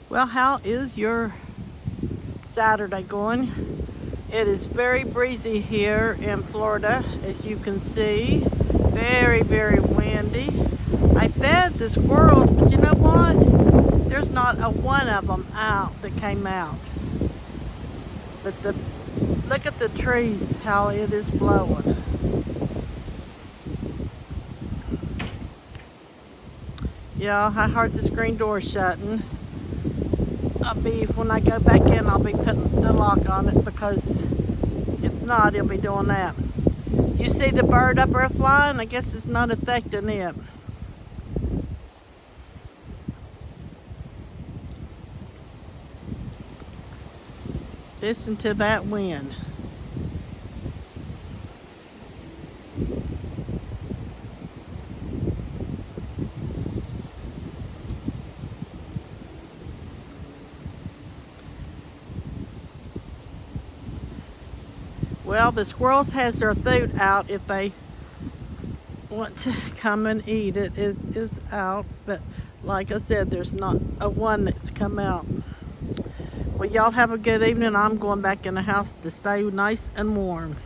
Well, how is your Saturday going? It is very breezy here in Florida, as you can see. Very, very windy. I fed the squirrels, but you know what? There's not a one of them out that came out. But look at the trees, how it is blowing. Yeah, I heard the screen door shutting. When I go back in, I'll be putting the lock on it, because if not, it'll be doing that. You see the bird up there flying? I guess it's not affecting it. Listen to that wind. Well, the squirrels has their food out if they want to come and eat it. It is out, but like I said, there's not a one that's come out. Well, y'all have a good evening. I'm going back in the house to stay nice and warm.